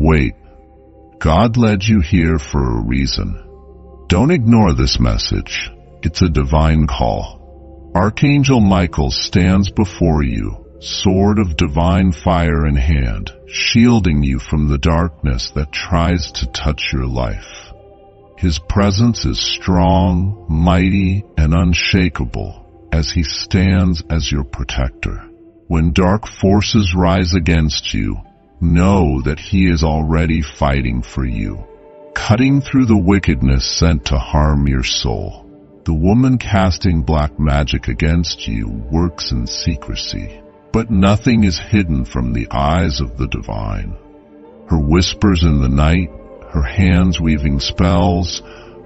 wait. God led you here for a reason. Don't ignore this message. It's a divine call. Archangel Michael stands before you, sword of divine fire in hand, shielding you from the darkness that tries to touch your life. His presence is strong, mighty, and unshakable as he stands as your protector. When dark forces rise against you, know that he is already fighting for you, cutting through the wickedness sent to harm your soul. The woman casting black magic against you works in secrecy, but nothing is hidden from the eyes of the divine. Her whispers in the night, her hands weaving spells,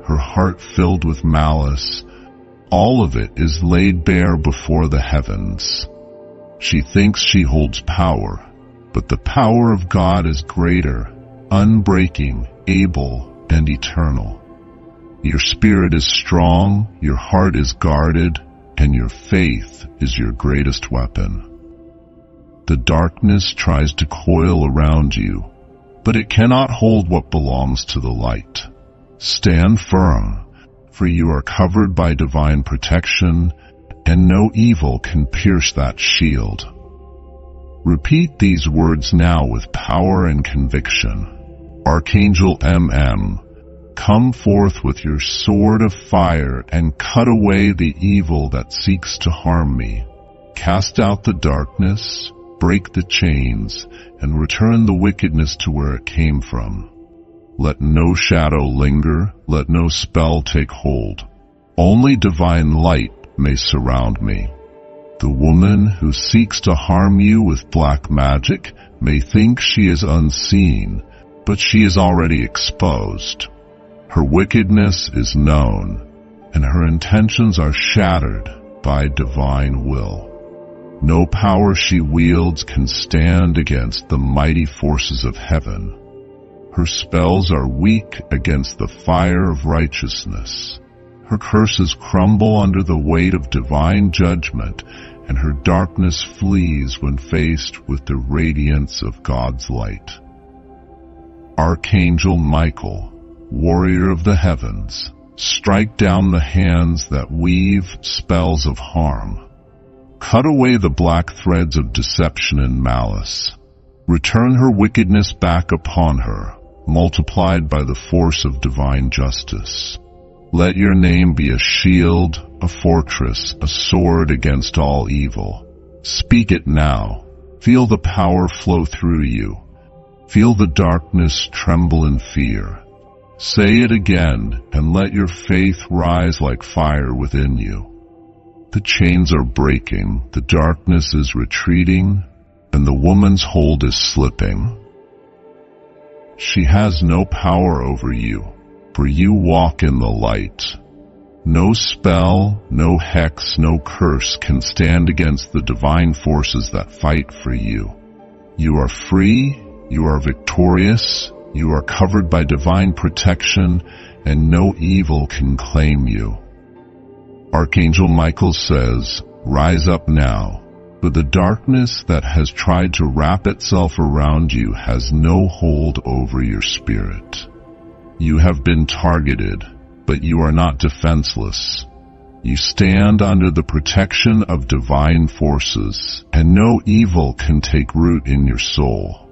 her heart filled with malice, all of it is laid bare before the heavens. She thinks she holds power, but the power of God is greater, unbreaking, able, and eternal. Your spirit is strong, your heart is guarded, and your faith is your greatest weapon. The darkness tries to coil around you, but it cannot hold what belongs to the light. Stand firm, for you are covered by divine protection, and no evil can pierce that shield. Repeat these words now with power and conviction. Archangel MM, come forth with your sword of fire and cut away the evil that seeks to harm me. Cast out the darkness, break the chains, and return the wickedness to where it came from. Let no shadow linger, let no spell take hold. Only divine light may surround me. The woman who seeks to harm you with black magic may think she is unseen, but she is already exposed. Her wickedness is known, and her intentions are shattered by divine will. No power she wields can stand against the mighty forces of heaven. Her spells are weak against the fire of righteousness. Her curses crumble under the weight of divine judgment, and her darkness flees when faced with the radiance of God's light. Archangel Michael, warrior of the heavens, strike down the hands that weave spells of harm. Cut away the black threads of deception and malice. Return her wickedness back upon her, multiplied by the force of divine justice. Let your name be a shield, a fortress, a sword against all evil. Speak it now. Feel the power flow through you. Feel the darkness tremble in fear. Say it again, and let your faith rise like fire within you. The chains are breaking, the darkness is retreating, and the woman's hold is slipping. She has no power over you, for you walk in the light. No spell, no hex, no curse can stand against the divine forces that fight for you. You are free, you are victorious, you are covered by divine protection, and no evil can claim you. Archangel Michael says, rise up now, for the darkness that has tried to wrap itself around you has no hold over your spirit. You have been targeted, but you are not defenseless. You stand under the protection of divine forces, and no evil can take root in your soul.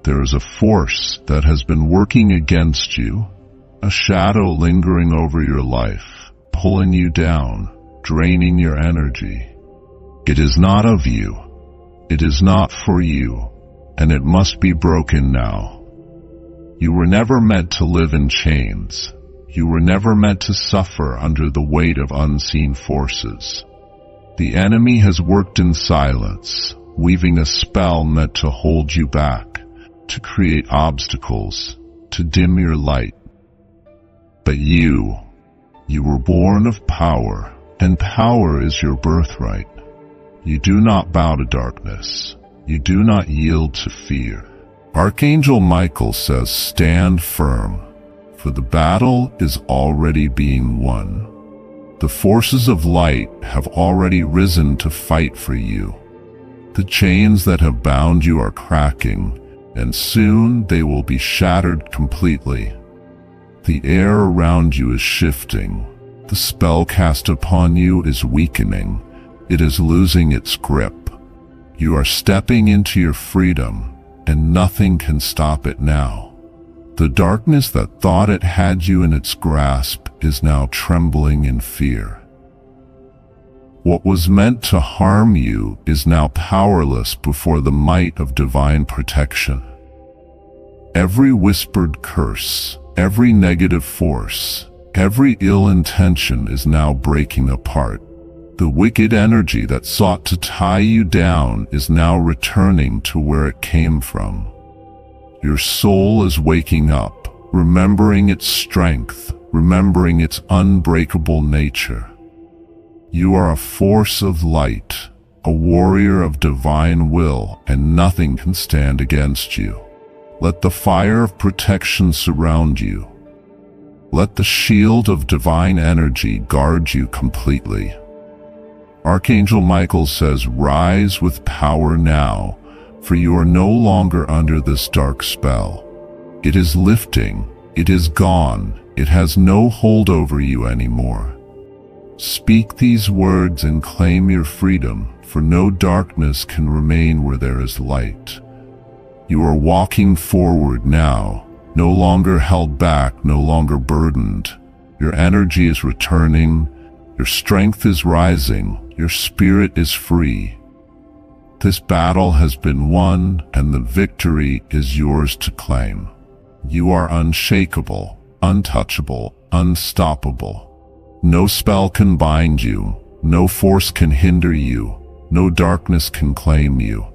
There is a force that has been working against you, a shadow lingering over your life, pulling you down, draining your energy. It is not of you. It is not for you, and it must be broken now. You were never meant to live in chains. You were never meant to suffer under the weight of unseen forces. The enemy has worked in silence, weaving a spell meant to hold you back, to create obstacles, to dim your light. But you were born of power, and power is your birthright. You do not bow to darkness. You do not yield to fear. Archangel Michael says, stand firm, for the battle is already being won. The forces of light have already risen to fight for you. The chains that have bound you are cracking, and soon they will be shattered completely. The air around you is shifting. The spell cast upon you is weakening. It is losing its grip. You are stepping into your freedom, and nothing can stop it now. The darkness that thought it had you in its grasp is now trembling in fear. What was meant to harm you is now powerless before the might of divine protection. Every whispered curse, every negative force, every ill intention is now breaking apart. The wicked energy that sought to tie you down is now returning to where it came from. Your soul is waking up, remembering its strength, remembering its unbreakable nature. You are a force of light, a warrior of divine will, and nothing can stand against you. Let the fire of protection surround you. Let the shield of divine energy guard you completely. Archangel Michael says, "Rise with power now, for you are no longer under this dark spell. It is lifting, it is gone, it has no hold over you anymore." Speak these words and claim your freedom, for no darkness can remain where there is light. You are walking forward now, no longer held back, no longer burdened. Your energy is returning, your strength is rising, your spirit is free. This battle has been won, and the victory is yours to claim. You are unshakable, untouchable, unstoppable. No spell can bind you, no force can hinder you, no darkness can claim you.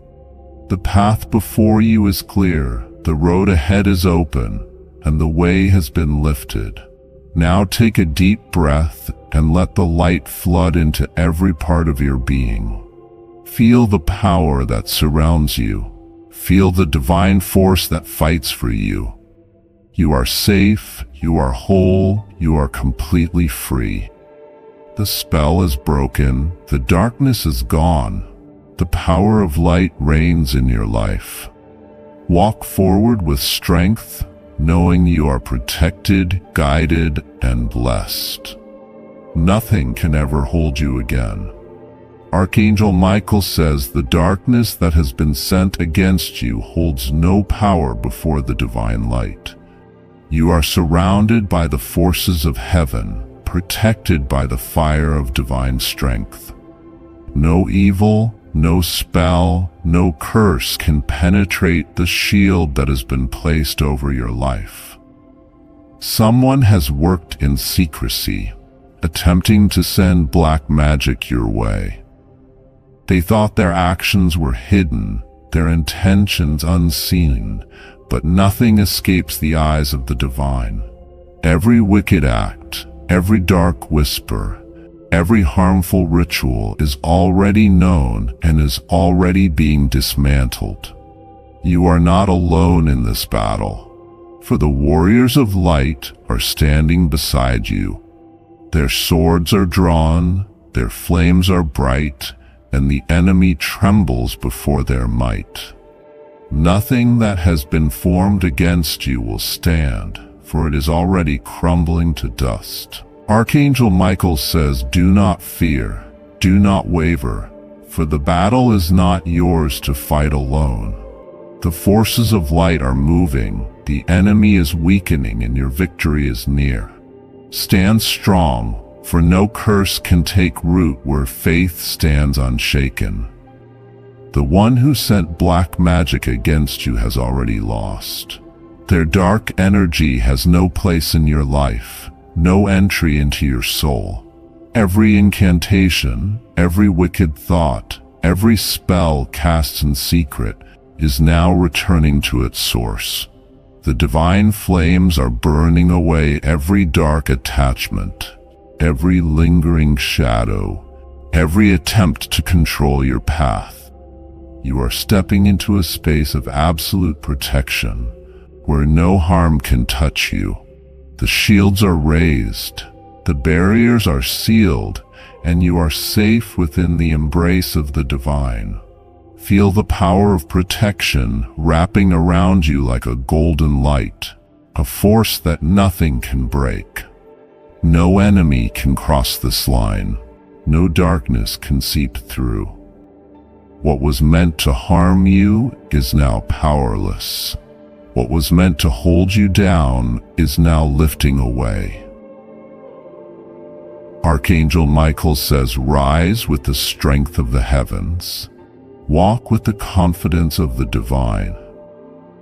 The path before you is clear, the road ahead is open, and the way has been lifted. Now take a deep breath and let the light flood into every part of your being. Feel the power that surrounds you. Feel the divine force that fights for you. You are safe, you are whole, you are completely free. The spell is broken, the darkness is gone. The power of light reigns in your life. Walk forward with strength, knowing you are protected, guided, and blessed. Nothing can ever hold you again. Archangel Michael says the darkness that has been sent against you holds no power before the divine light. You are surrounded by the forces of heaven, protected by the fire of divine strength. No evil, no spell, no curse can penetrate the shield that has been placed over your life. Someone has worked in secrecy, attempting to send black magic your way. They thought their actions were hidden, their intentions unseen, but nothing escapes the eyes of the divine. Every wicked act, every dark whisper, every harmful ritual is already known and is already being dismantled. You are not alone in this battle, for the warriors of light are standing beside you. Their swords are drawn, their flames are bright, and the enemy trembles before their might. Nothing that has been formed against you will stand, for it is already crumbling to dust. Archangel Michael says, "Do not fear, do not waver, for the battle is not yours to fight alone. The forces of light are moving, the enemy is weakening, and your victory is near. Stand strong, for no curse can take root where faith stands unshaken. The one who sent black magic against you has already lost. Their dark energy has no place in your life, no entry into your soul. Every incantation, every wicked thought, every spell cast in secret is now returning to its source. The divine flames are burning away every dark attachment, every lingering shadow, every attempt to control your path. You are stepping into a space of absolute protection, where no harm can touch you. The shields are raised, the barriers are sealed, and you are safe within the embrace of the divine. Feel the power of protection wrapping around you like a golden light, a force that nothing can break. No enemy can cross this line. No darkness can seep through. What was meant to harm you is now powerless. What was meant to hold you down is now lifting away. Archangel Michael says, "Rise with the strength of the heavens. Walk with the confidence of the divine.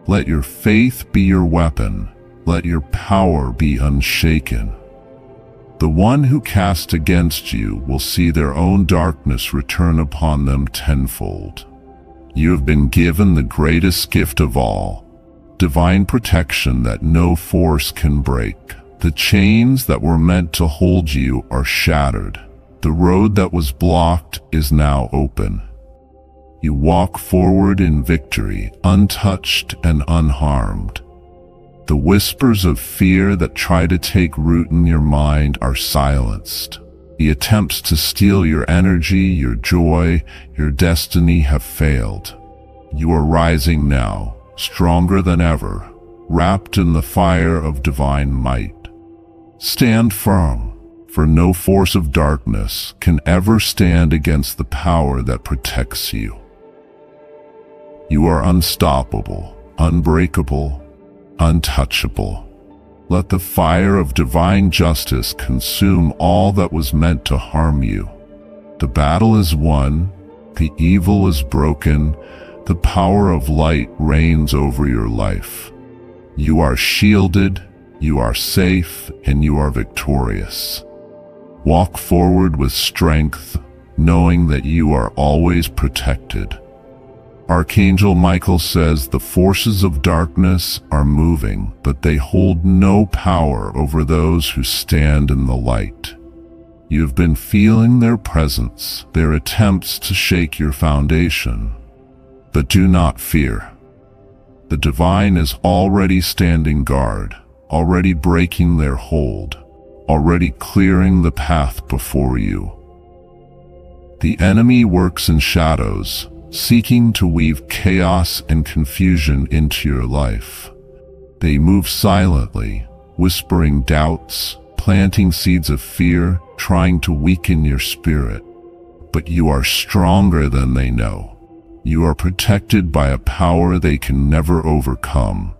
Let your faith be your weapon. Let your power be unshaken. The one who casts against you will see their own darkness return upon them tenfold." You have been given the greatest gift of all, divine protection that no force can break. The chains that were meant to hold you are shattered. The road that was blocked is now open. You walk forward in victory, untouched and unharmed. The whispers of fear that try to take root in your mind are silenced. The attempts to steal your energy, your joy, your destiny have failed. You are rising now, stronger than ever, wrapped in the fire of divine might. Stand firm, for no force of darkness can ever stand against the power that protects you. You are unstoppable, unbreakable, untouchable. Let the fire of divine justice consume all that was meant to harm you. The battle is won, the evil is broken, the power of light reigns over your life. You are shielded, you are safe, and you are victorious. Walk forward with strength, knowing that you are always protected. Archangel Michael says the forces of darkness are moving, but they hold no power over those who stand in the light. You have been feeling their presence, their attempts to shake your foundation. But do not fear. The divine is already standing guard, already breaking their hold, already clearing the path before you. The enemy works in shadows, seeking to weave chaos and confusion into your life. They move silently, whispering doubts, planting seeds of fear, trying to weaken your spirit. But you are stronger than they know. You are protected by a power they can never overcome.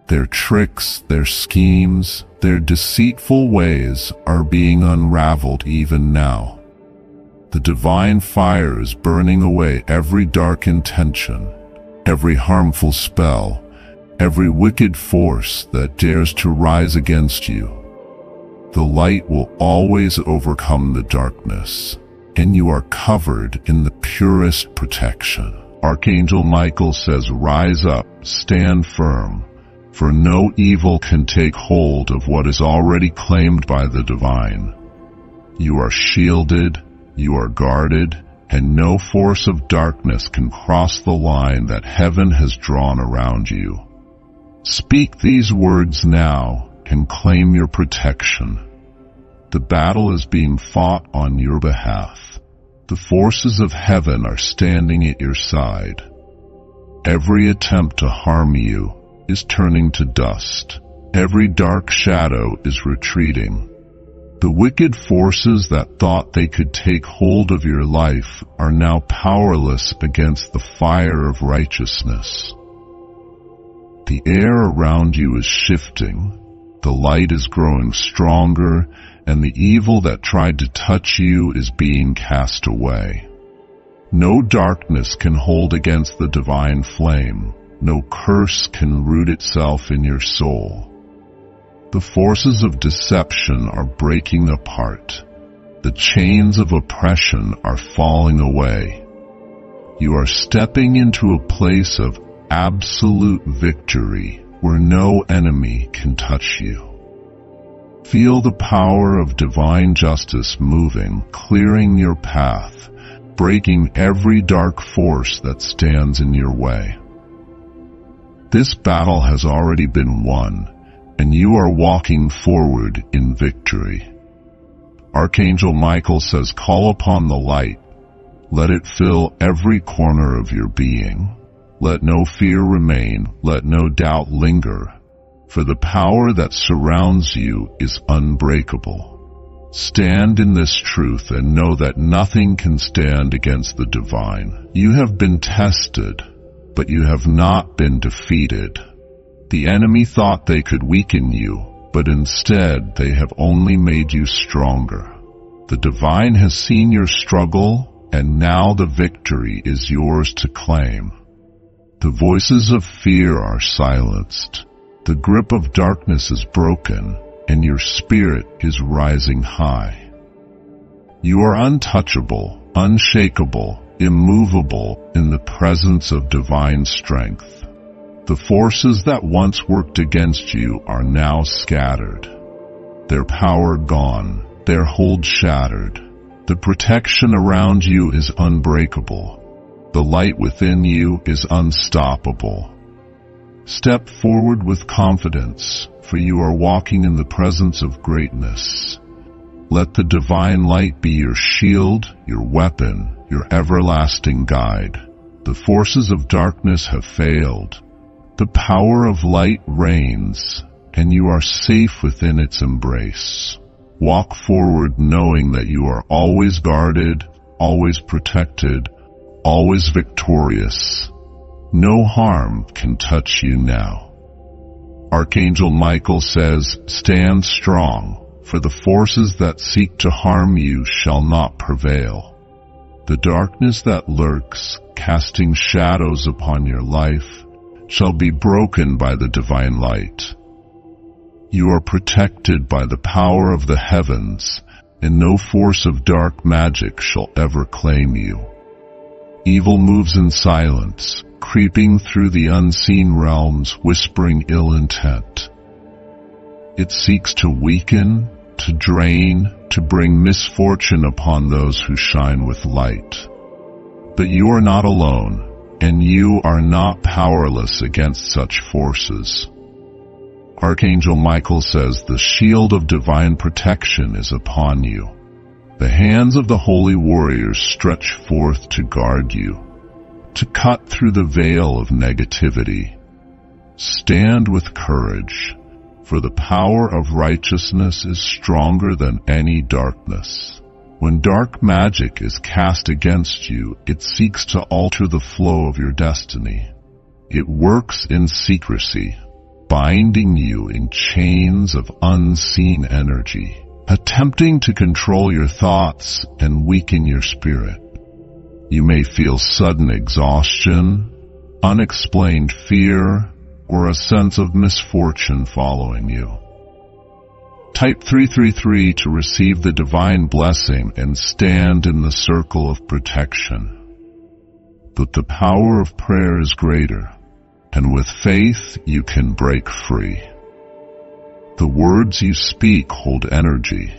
Their tricks, their schemes, their deceitful ways are being unraveled even now. The divine fire is burning away every dark intention, every harmful spell, every wicked force that dares to rise against you. The light will always overcome the darkness, and you are covered in the purest protection. Archangel Michael says, "Rise up, stand firm, for no evil can take hold of what is already claimed by the divine. You are shielded, you are guarded, and no force of darkness can cross the line that heaven has drawn around you." Speak these words now and claim your protection. The battle is being fought on your behalf. The forces of heaven are standing at your side. Every attempt to harm you is turning to dust. Every dark shadow is retreating. The wicked forces that thought they could take hold of your life are now powerless against the fire of righteousness. The air around you is shifting. The light is growing stronger, and the evil that tried to touch you is being cast away. No darkness can hold against the divine flame. No curse can root itself in your soul. The forces of deception are breaking apart. The chains of oppression are falling away. You are stepping into a place of absolute victory where no enemy can touch you. Feel the power of divine justice moving, clearing your path, breaking every dark force that stands in your way. This battle has already been won, and you are walking forward in victory. Archangel Michael says, "Call upon the light. Let it fill every corner of your being. Let no fear remain, let no doubt linger, for the power that surrounds you is unbreakable. Stand in this truth and know that nothing can stand against the divine. You have been tested, but you have not been defeated. The enemy thought they could weaken you, but instead they have only made you stronger. The divine has seen your struggle, and now the victory is yours to claim. The voices of fear are silenced. The grip of darkness is broken, and your spirit is rising high. You are untouchable, unshakable, immovable in the presence of divine strength. The forces that once worked against you are now scattered. Their power gone, their hold shattered. The protection around you is unbreakable. The light within you is unstoppable. Step forward with confidence, for you are walking in the presence of greatness. Let the divine light be your shield, your weapon, your everlasting guide. The forces of darkness have failed. The power of light reigns, and you are safe within its embrace. Walk forward knowing that you are always guarded, always protected, always victorious. No harm can touch you now. Archangel Michael says, "Stand strong, for the forces that seek to harm you shall not prevail." The darkness that lurks, casting shadows upon your life, shall be broken by the divine light. You are protected by the power of the heavens, and no force of dark magic shall ever claim you. Evil moves in silence, creeping through the unseen realms, whispering ill intent. It seeks to weaken, to drain, to bring misfortune upon those who shine with light. But you are not alone, and you are not powerless against such forces. Archangel Michael says the shield of divine protection is upon you. The hands of the holy warriors stretch forth to guard you, to cut through the veil of negativity. Stand with courage, for the power of righteousness is stronger than any darkness. When dark magic is cast against you, it seeks to alter the flow of your destiny. It works in secrecy, binding you in chains of unseen energy, attempting to control your thoughts and weaken your spirit. You may feel sudden exhaustion, unexplained fear, or a sense of misfortune following you. Type 333 to receive the divine blessing and stand in the circle of protection. But the power of prayer is greater, and with faith you can break free. The words you speak hold energy,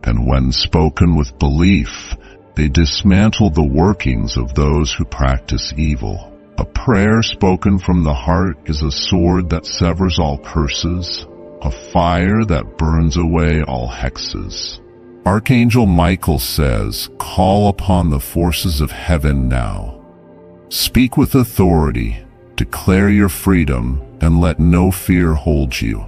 and when spoken with belief, they dismantle the workings of those who practice evil. A prayer spoken from the heart is a sword that severs all curses, a fire that burns away all hexes. Archangel Michael says, "Call upon the forces of heaven now. Speak with authority, declare your freedom, and let no fear hold you.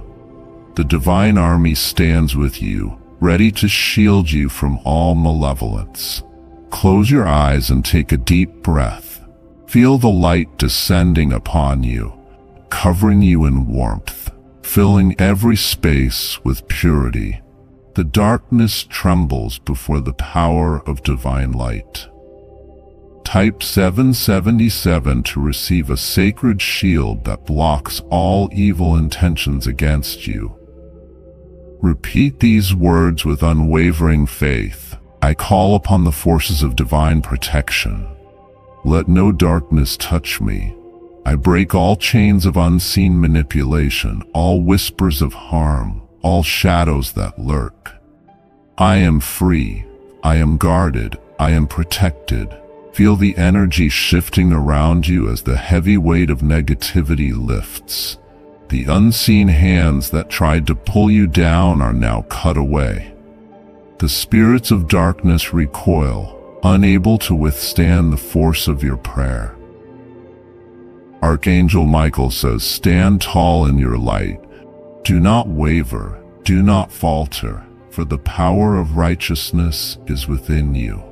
The divine army stands with you, ready to shield you from all malevolence." Close your eyes and take a deep breath. Feel the light descending upon you, covering you in warmth, filling every space with purity. The darkness trembles before the power of divine light. Type 777 to receive a sacred shield that blocks all evil intentions against you. Repeat these words with unwavering faith. I call upon the forces of divine protection. Let no darkness touch me. I break all chains of unseen manipulation, all whispers of harm, all shadows that lurk. I am free. I am guarded. I am protected. Feel the energy shifting around you as the heavy weight of negativity lifts. The unseen hands that tried to pull you down are now cut away. The spirits of darkness recoil, unable to withstand the force of your prayer. Archangel Michael says, stand tall in your light. Do not waver, do not falter, for the power of righteousness is within you.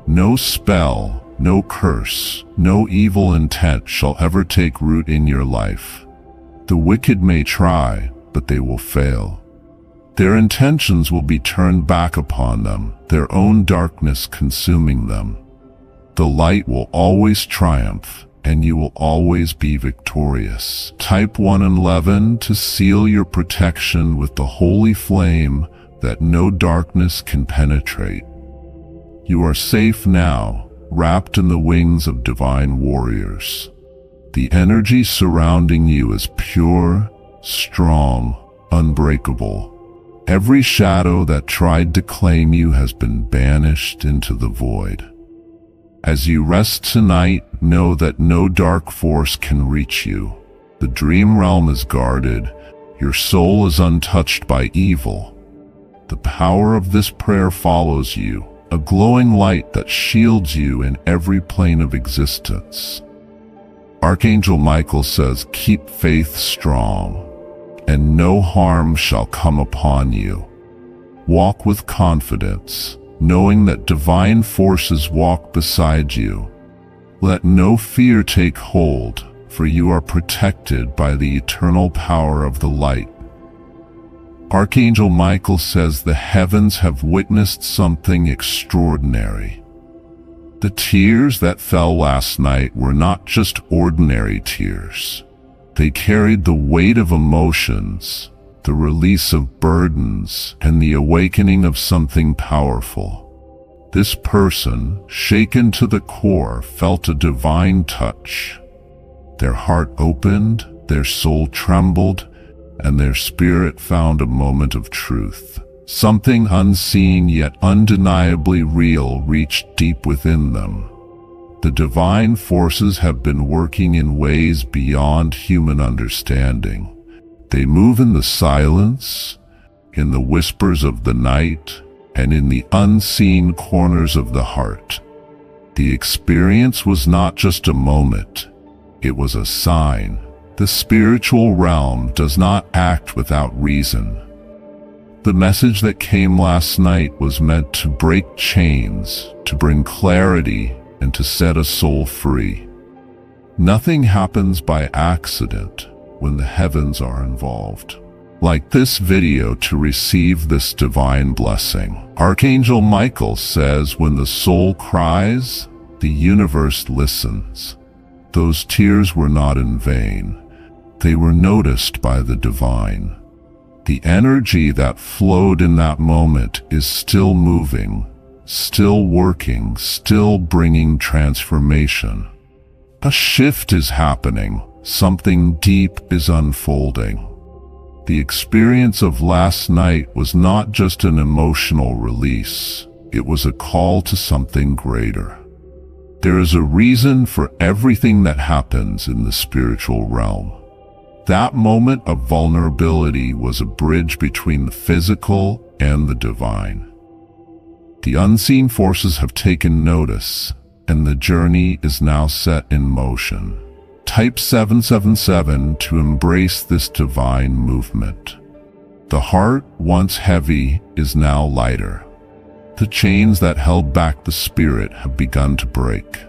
No spell, no curse, no evil intent shall ever take root in your life. The wicked may try, but they will fail. Their intentions will be turned back upon them, their own darkness consuming them. The light will always triumph, and you will always be victorious. Type 1 and 11 to seal your protection with the holy flame that no darkness can penetrate. You are safe now, wrapped in the wings of divine warriors. The energy surrounding you is pure, strong, unbreakable. Every shadow that tried to claim you has been banished into the void. As you rest tonight, know that no dark force can reach you. The dream realm is guarded. Your soul is untouched by evil. The power of this prayer follows you, a glowing light that shields you in every plane of existence. Archangel Michael says, keep faith strong, and no harm shall come upon you. Walk with confidence, knowing that divine forces walk beside you. Let no fear take hold, for you are protected by the eternal power of the light. Archangel Michael says the heavens have witnessed something extraordinary. The tears that fell last night were not just ordinary tears. They carried the weight of emotions, the release of burdens, and the awakening of something powerful. This person, shaken to the core, felt a divine touch. Their heart opened, their soul trembled, and their spirit found a moment of truth. Something unseen yet undeniably real reached deep within them. The divine forces have been working in ways beyond human understanding. They move in the silence, in the whispers of the night, and in the unseen corners of the heart. The experience was not just a moment, it was a sign. The spiritual realm does not act without reason. The message that came last night was meant to break chains, to bring clarity, and to set a soul free. Nothing happens by accident when the heavens are involved. Like this video to receive this divine blessing. Archangel Michael says, when the soul cries, the universe listens. Those tears were not in vain. They were noticed by the divine. The energy that flowed in that moment is still moving, still working, still bringing transformation. A shift is happening. Something deep is unfolding. The experience of last night was not just an emotional release. It was a call to something greater. There is a reason for everything that happens in the spiritual realm. That moment of vulnerability was a bridge between the physical and the divine. The unseen forces have taken notice, and the journey is now set in motion. Type 777 to embrace this divine movement. The heart, once heavy, is now lighter. The chains that held back the spirit have begun to break.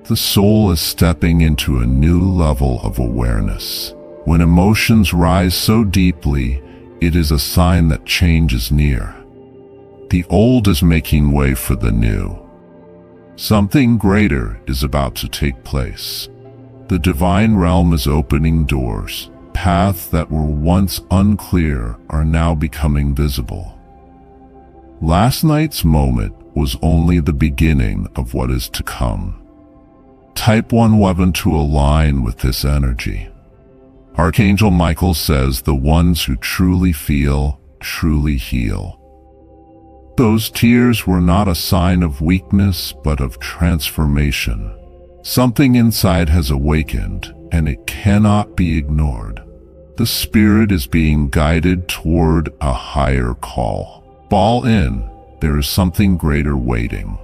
The soul is stepping into a new level of awareness. When emotions rise so deeply, it is a sign that change is near. The old is making way for the new. Something greater is about to take place. The divine realm is opening doors. Paths that were once unclear are now becoming visible. Last night's moment was only the beginning of what is to come. Type 1 weapon to align with this energy. Archangel Michael says the ones who truly feel, truly heal. Those tears were not a sign of weakness, but of transformation. Something inside has awakened, and it cannot be ignored. The spirit is being guided toward a higher call. Fall in, there is something greater waiting.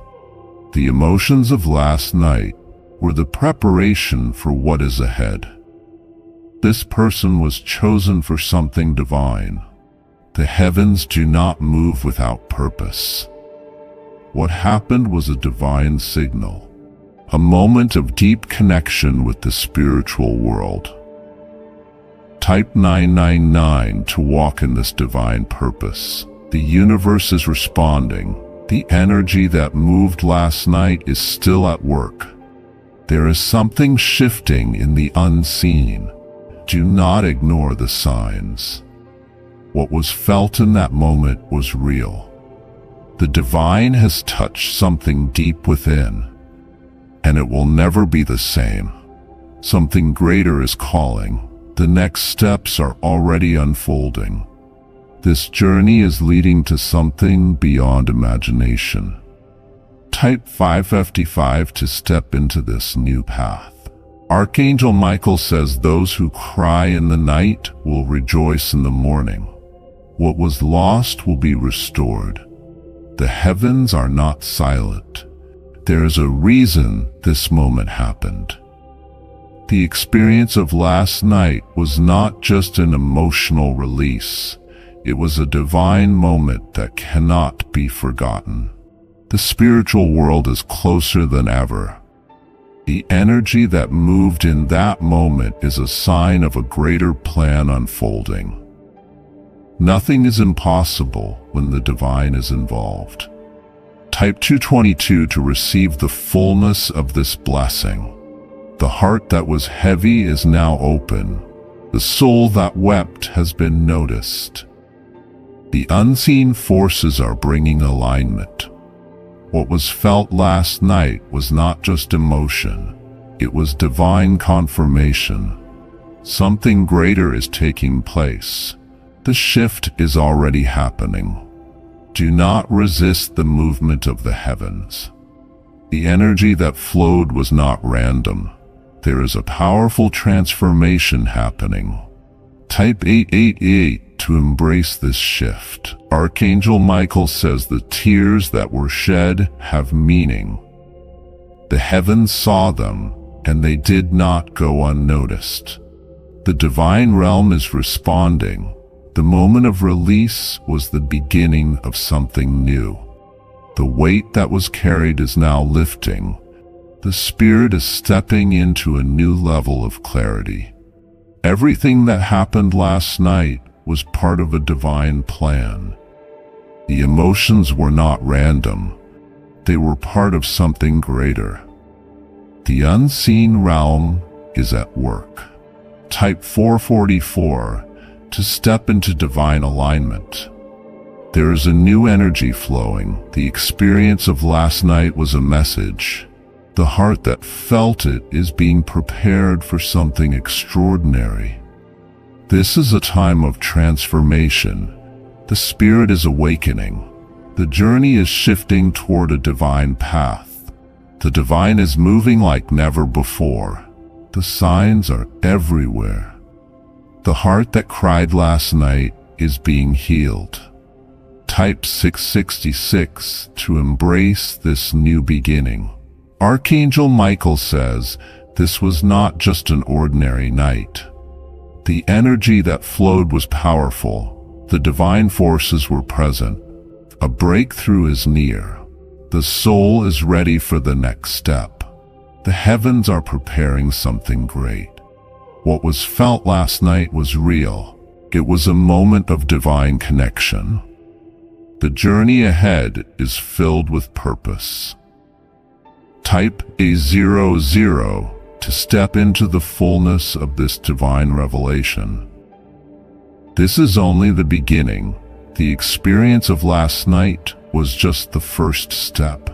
The emotions of last night were the preparation for what is ahead. This person was chosen for something divine. The heavens do not move without purpose. What happened was a divine signal, a moment of deep connection with the spiritual world. Type 999 to walk in this divine purpose. The universe is responding. The energy that moved last night is still at work. There is something shifting in the unseen. Do not ignore the signs. What was felt in that moment was real. The divine has touched something deep within, and it will never be the same. Something greater is calling. The next steps are already unfolding. This journey is leading to something beyond imagination. Type 555 to step into this new path. Archangel Michael says those who cry in the night will rejoice in the morning. What was lost will be restored. The heavens are not silent. There is a reason this moment happened. The experience of last night was not just an emotional release. It was a divine moment that cannot be forgotten. The spiritual world is closer than ever. The energy that moved in that moment is a sign of a greater plan unfolding. Nothing is impossible when the divine is involved. Type 222 to receive the fullness of this blessing. The heart that was heavy is now open. The soul that wept has been noticed. The unseen forces are bringing alignment. What was felt last night was not just emotion. It was divine confirmation. Something greater is taking place. The shift is already happening. Do not resist the movement of the heavens. The energy that flowed was not random. There is a powerful transformation happening. Type 888 to embrace this shift. Archangel Michael says the tears that were shed have meaning. The heavens saw them, and they did not go unnoticed. The divine realm is responding. The moment of release was the beginning of something new. The weight that was carried is now lifting. The spirit is stepping into a new level of clarity. Everything that happened last night was part of a divine plan. The emotions were not random. They were part of something greater. The unseen realm is at work. Type 444 to step into divine alignment. There is a new energy flowing. The experience of last night was a message. The heart that felt it is being prepared for something extraordinary. This is a time of transformation. The spirit is awakening. The journey is shifting toward a divine path. The divine is moving like never before. The signs are everywhere. The heart that cried last night is being healed. Type 666 to embrace this new beginning. Archangel Michael says this was not just an ordinary night. The energy that flowed was powerful. The divine forces were present. A breakthrough is near. The soul is ready for the next step. The heavens are preparing something great. What was felt last night was real. It was a moment of divine connection. The journey ahead is filled with purpose. Type A00 to step into the fullness of this divine revelation. This is only the beginning. The experience of last night was just the first step.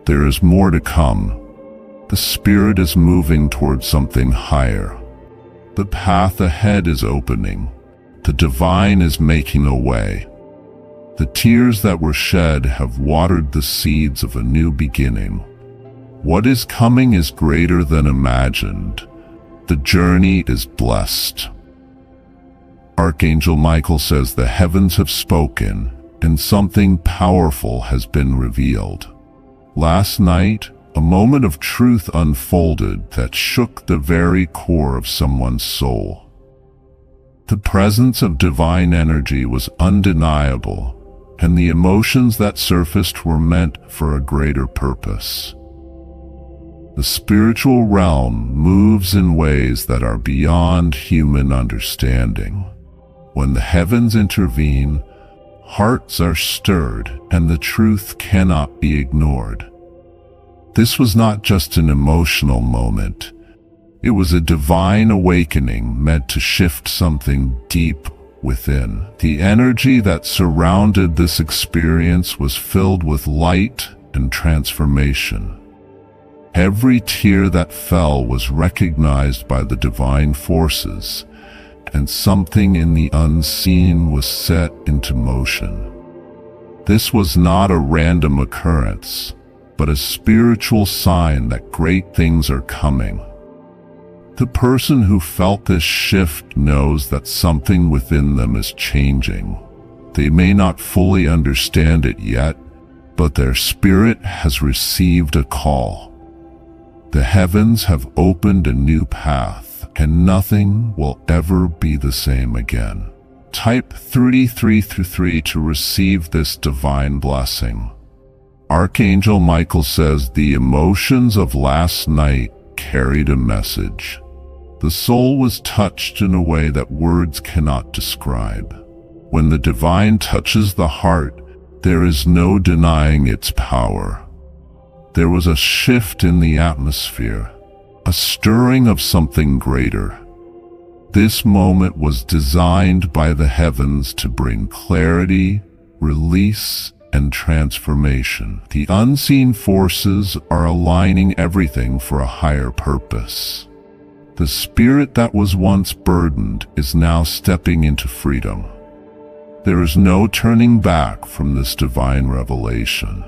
There is more to come. The spirit is moving toward something higher. The path ahead is opening. The divine is making a way. The tears that were shed have watered the seeds of a new beginning. What is coming is greater than imagined. The journey is blessed. Archangel Michael says the heavens have spoken, and something powerful has been revealed. Last night, a moment of truth unfolded that shook the very core of someone's soul. The presence of divine energy was undeniable, and the emotions that surfaced were meant for a greater purpose. The spiritual realm moves in ways that are beyond human understanding. When the heavens intervene, hearts are stirred, and the truth cannot be ignored. This was not just an emotional moment. It was a divine awakening meant to shift something deep within. The energy that surrounded this experience was filled with light and transformation. Every tear that fell was recognized by the divine forces, and something in the unseen was set into motion. This was not a random occurrence, but a spiritual sign that great things are coming. The person who felt this shift knows that something within them is changing. They may not fully understand it yet, but their spirit has received a call. The heavens have opened a new path, and nothing will ever be the same again. Type 3333 to receive this divine blessing. Archangel Michael says the emotions of last night carried a message. The soul was touched in a way that words cannot describe. When the divine touches the heart, there is no denying its power. There was a shift in the atmosphere, a stirring of something greater. This moment was designed by the heavens to bring clarity, release, and transformation. The unseen forces are aligning everything for a higher purpose. The spirit that was once burdened is now stepping into freedom. There is no turning back from this divine revelation.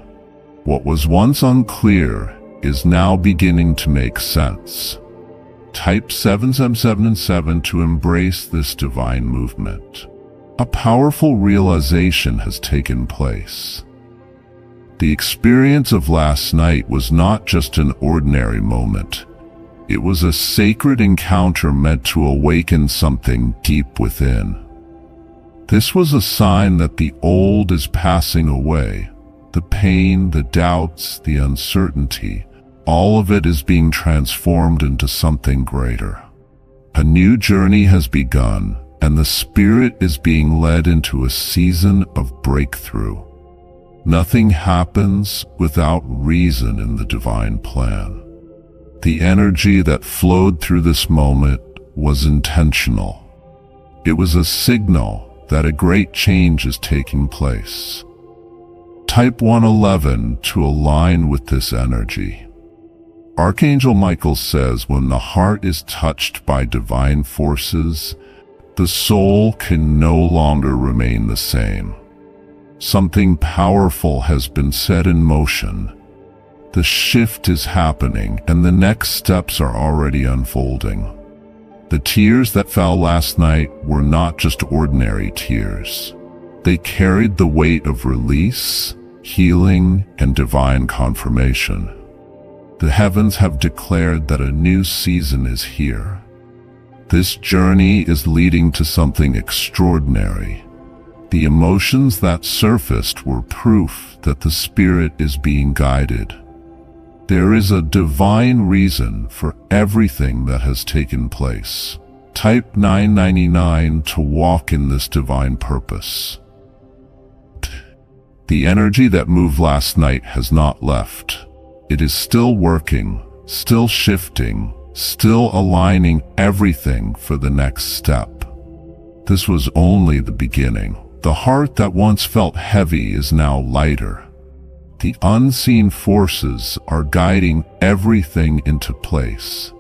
What was once unclear is now beginning to make sense. Type 777 to embrace this divine movement. A powerful realization has taken place. The experience of last night was not just an ordinary moment. It was a sacred encounter meant to awaken something deep within. This was a sign that the old is passing away. The pain, the doubts, the uncertainty, all of it is being transformed into something greater. A new journey has begun, and the spirit is being led into a season of breakthrough. Nothing happens without reason in the divine plan. The energy that flowed through this moment was intentional. It was a signal that a great change is taking place. Type 111 to align with this energy. Archangel Michael says when the heart is touched by divine forces, the soul can no longer remain the same. Something powerful has been set in motion. The shift is happening, and the next steps are already unfolding. The tears that fell last night were not just ordinary tears. They carried the weight of release, healing, and divine confirmation. The heavens have declared that a new season is here. This journey is leading to something extraordinary. The emotions that surfaced were proof that the spirit is being guided. There is a divine reason for everything that has taken place. Type 999 to walk in this divine purpose. The energy that moved last night has not left. It is still working, still shifting, still aligning everything for the next step. This was only the beginning. The heart that once felt heavy is now lighter. The unseen forces are guiding everything into place.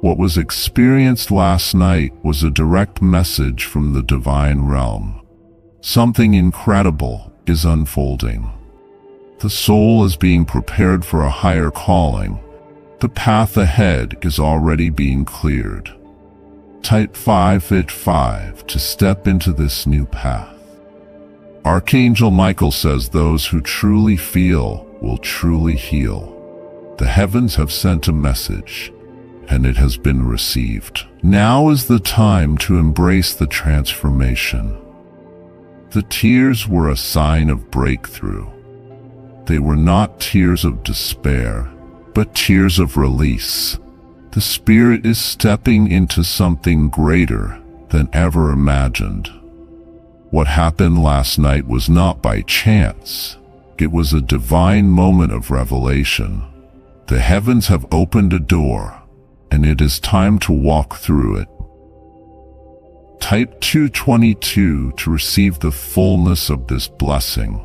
What was experienced last night was a direct message from the divine realm. Something incredible is unfolding. The soul is being prepared for a higher calling. The path ahead is already being cleared. Type 585 to step into this new path. Archangel Michael says those who truly feel will truly heal. The heavens have sent a message, and it has been received. Now is the time to embrace the transformation. The tears were a sign of breakthrough. They were not tears of despair, but tears of release. The Spirit is stepping into something greater than ever imagined. What happened last night was not by chance. It was a divine moment of revelation. The heavens have opened a door, and it is time to walk through it. Type 222 to receive the fullness of this blessing.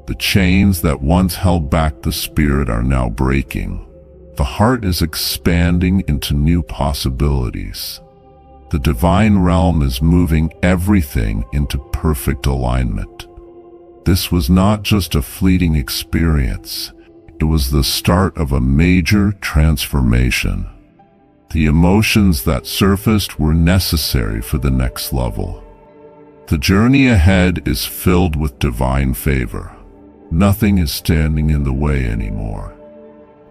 The chains that once held back the Spirit are now breaking. The heart is expanding into new possibilities. The divine realm is moving everything into perfect alignment. This was not just a fleeting experience. It was the start of a major transformation. The emotions that surfaced were necessary for the next level. The journey ahead is filled with divine favor. Nothing is standing in the way anymore.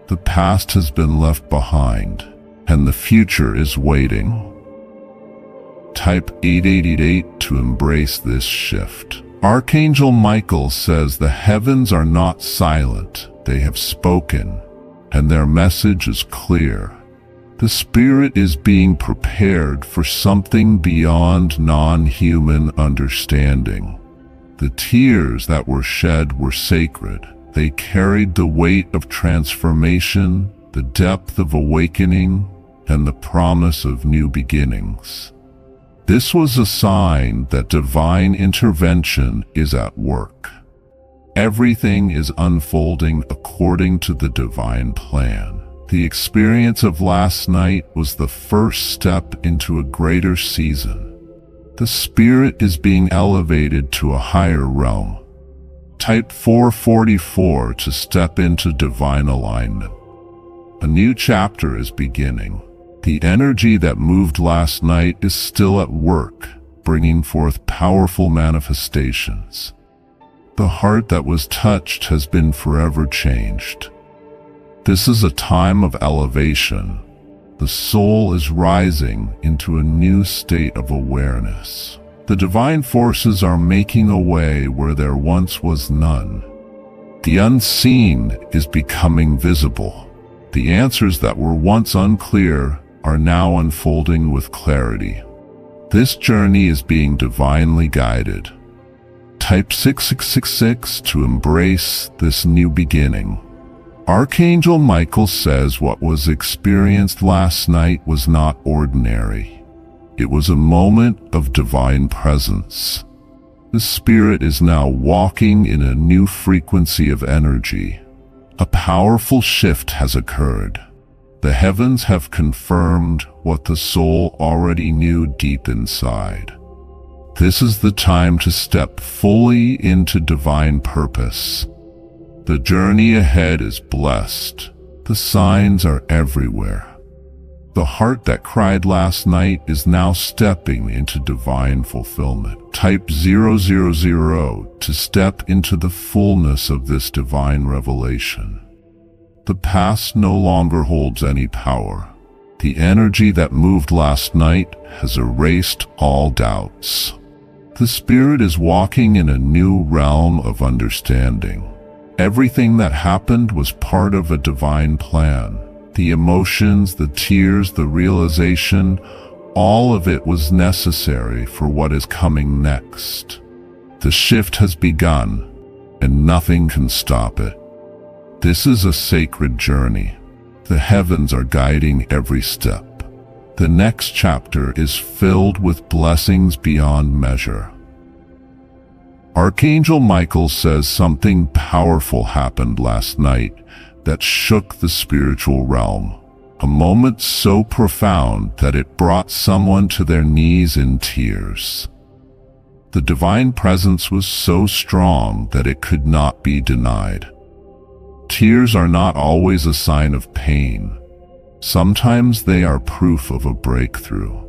The past has been left behind, and the future is waiting. Type 8888 to embrace this shift. Archangel Michael says the heavens are not silent, they have spoken, and their message is clear. The Spirit is being prepared for something beyond non-human understanding. The tears that were shed were sacred. They carried the weight of transformation, the depth of awakening, and the promise of new beginnings. This was a sign that divine intervention is at work. Everything is unfolding according to the divine plan. The experience of last night was the first step into a greater season. The Spirit is being elevated to a higher realm. Type 444 to step into divine alignment. A new chapter is beginning. The energy that moved last night is still at work, bringing forth powerful manifestations. The heart that was touched has been forever changed. This is a time of elevation. The soul is rising into a new state of awareness. The divine forces are making a way where there once was none. The unseen is becoming visible. The answers that were once unclear are now unfolding with clarity. This journey is being divinely guided. Type 6666 to embrace this new beginning. Archangel Michael says what was experienced last night was not ordinary. It was a moment of divine presence. The Spirit is now walking in a new frequency of energy. A powerful shift has occurred. The heavens have confirmed what the soul already knew deep inside. This is the time to step fully into divine purpose. The journey ahead is blessed. The signs are everywhere. The heart that cried last night is now stepping into divine fulfillment. Type 000 to step into the fullness of this divine revelation. The past no longer holds any power. The energy that moved last night has erased all doubts. The Spirit is walking in a new realm of understanding. Everything that happened was part of a divine plan. The emotions, the tears, the realization, all of it was necessary for what is coming next. The shift has begun, and nothing can stop it. This is a sacred journey. The heavens are guiding every step. The next chapter is filled with blessings beyond measure. Archangel Michael says something powerful happened last night that shook the spiritual realm. A moment so profound that it brought someone to their knees in tears. The divine presence was so strong that it could not be denied. Tears are not always a sign of pain. Sometimes they are proof of a breakthrough.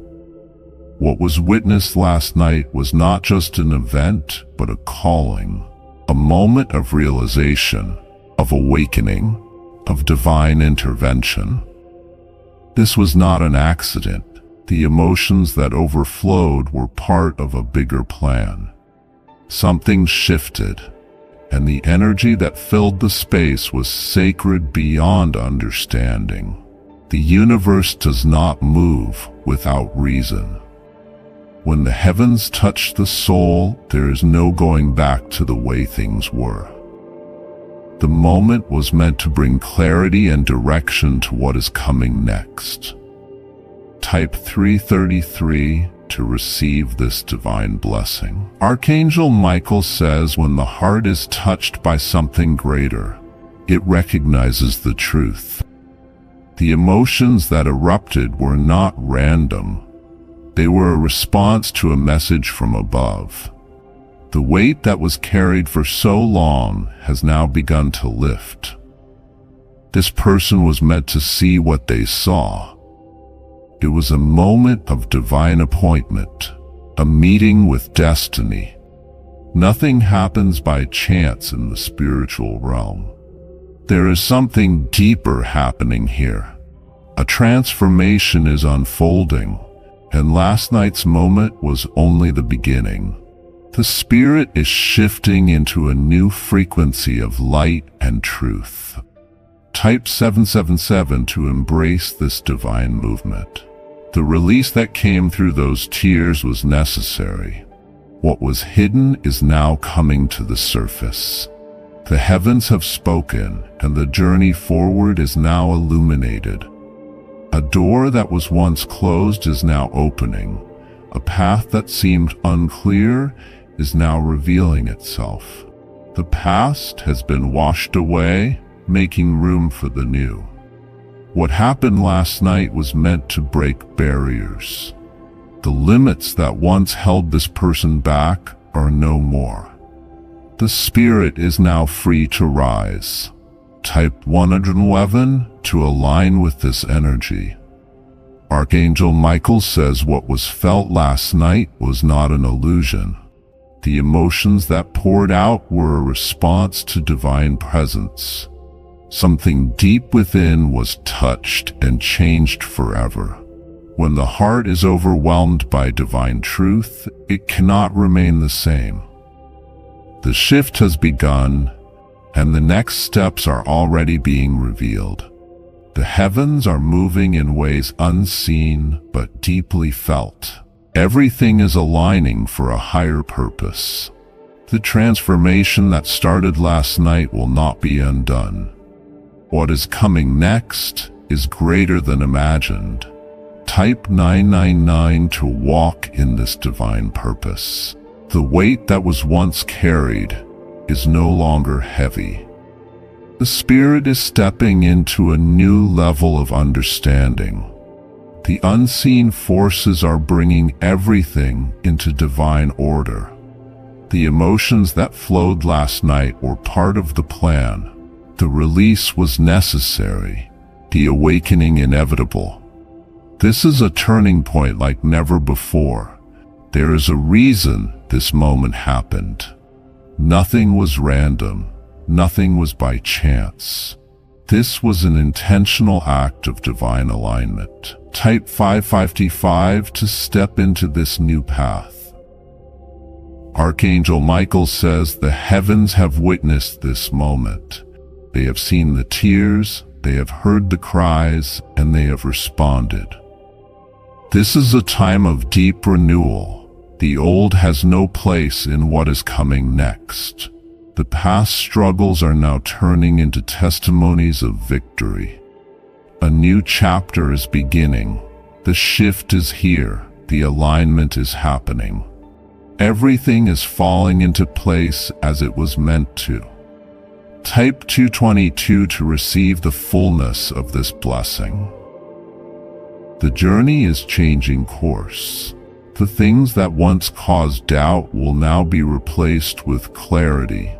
What was witnessed last night was not just an event, but a calling, a moment of realization. of awakening, of divine intervention. This was not an accident. The emotions that overflowed were part of a bigger plan. Something shifted, and the energy that filled the space was sacred beyond understanding. The universe does not move without reason. When the heavens touch the soul, there is no going back to the way things were. The moment was meant to bring clarity and direction to what is coming next. Type 333 to receive this divine blessing. Archangel Michael says when the heart is touched by something greater, it recognizes the truth. The emotions that erupted were not random. They were a response to a message from above. The weight that was carried for so long has now begun to lift. This person was meant to see what they saw. It was a moment of divine appointment, a meeting with destiny. Nothing happens by chance in the spiritual realm. There is something deeper happening here. A transformation is unfolding, and last night's moment was only the beginning. The spirit is shifting into a new frequency of light and truth. Type 777 to embrace this divine movement. The release that came through those tears was necessary. What was hidden is now coming to the surface. The heavens have spoken, and the journey forward is now illuminated. A door that was once closed is now opening. A path that seemed unclear is now revealing itself. The past has been washed away, making room for the new. What happened last night was meant to break barriers. The limits that once held this person back are no more. The spirit is now free to rise. Type 111 to align with this energy. Archangel Michael says what was felt last night was not an illusion. The emotions that poured out were a response to divine presence. Something deep within was touched and changed forever. When the heart is overwhelmed by divine truth, it cannot remain the same. The shift has begun, and the next steps are already being revealed. The heavens are moving in ways unseen but deeply felt. Everything is aligning for a higher purpose. The transformation that started last night will not be undone. What is coming next is greater than imagined. Type 999 to walk in this divine purpose. The weight that was once carried is no longer heavy. The spirit is stepping into a new level of understanding. The unseen forces are bringing everything into divine order. The emotions that flowed last night were part of the plan. The release was necessary, the awakening inevitable. This is a turning point like never before. There is a reason this moment happened. Nothing was random. Nothing was by chance. This was an intentional act of divine alignment. Type 555 to step into this new path. Archangel Michael says the heavens have witnessed this moment. They have seen the tears, they have heard the cries, and they have responded. This is a time of deep renewal. The old has no place in what is coming next. The past struggles are now turning into testimonies of victory. A new chapter is beginning. The shift is here. The alignment is happening. Everything is falling into place as it was meant to. Type 222 to receive the fullness of this blessing. The journey is changing course. The things that once caused doubt will now be replaced with clarity.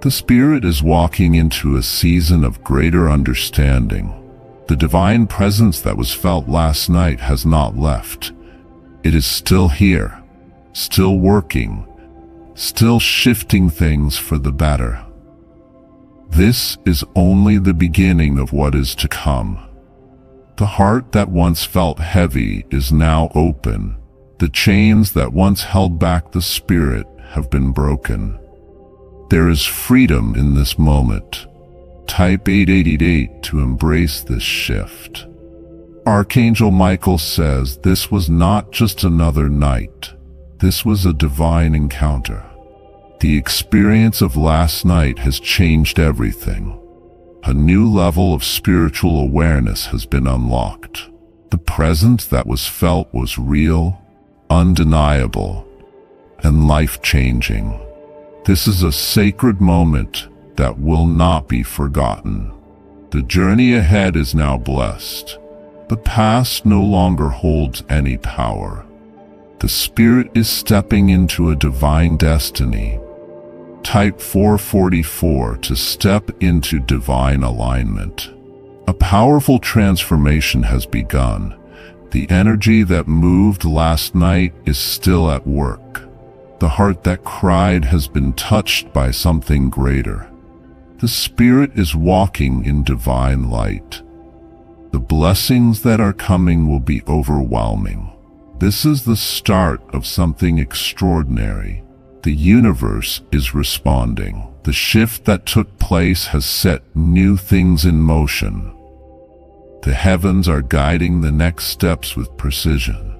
The spirit is walking into a season of greater understanding. The divine presence that was felt last night has not left. It is still here, still working, still shifting things for the better. This is only the beginning of what is to come. The heart that once felt heavy is now open. The chains that once held back the spirit have been broken. There is freedom in this moment. Type 888 to embrace this shift. Archangel Michael says this was not just another night. This was a divine encounter. The experience of last night has changed everything. A new level of spiritual awareness has been unlocked. The presence that was felt was real, undeniable, and life-changing. This is a sacred moment that will not be forgotten. The journey ahead is now blessed. The past no longer holds any power. The spirit is stepping into a divine destiny. Type 444 to step into divine alignment. A powerful transformation has begun. The energy that moved last night is still at work. The heart that cried has been touched by something greater. The spirit is walking in divine light. The blessings that are coming will be overwhelming. This is the start of something extraordinary. The universe is responding. The shift that took place has set new things in motion. The heavens are guiding the next steps with precision.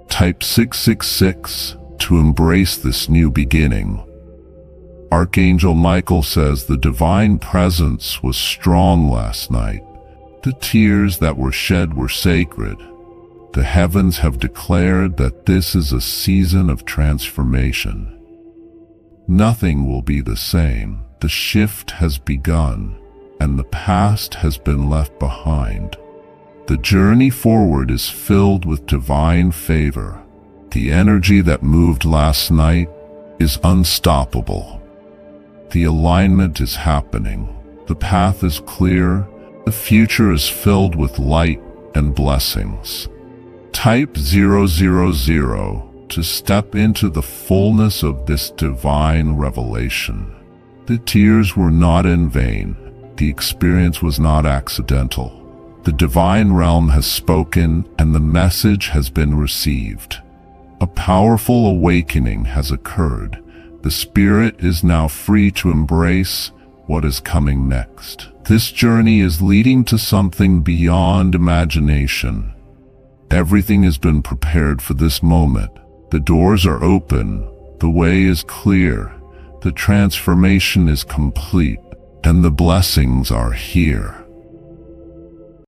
Type 666 to embrace this new beginning. Archangel Michael says the divine presence was strong last night. The tears that were shed were sacred. The heavens have declared that this is a season of transformation. Nothing will be the same. The shift has begun, and the past has been left behind. The journey forward is filled with divine favor. The energy that moved last night is unstoppable. The alignment is happening. The path is clear. The future is filled with light and blessings. Type 000 to step into the fullness of this divine revelation. The tears were not in vain. The experience was not accidental. The divine realm has spoken and the message has been received. A powerful awakening has occurred. The spirit is now free to embrace what is coming next. This journey is leading to something beyond imagination. Everything has been prepared for this moment. The doors are open, the way is clear, the transformation is complete, and the blessings are here.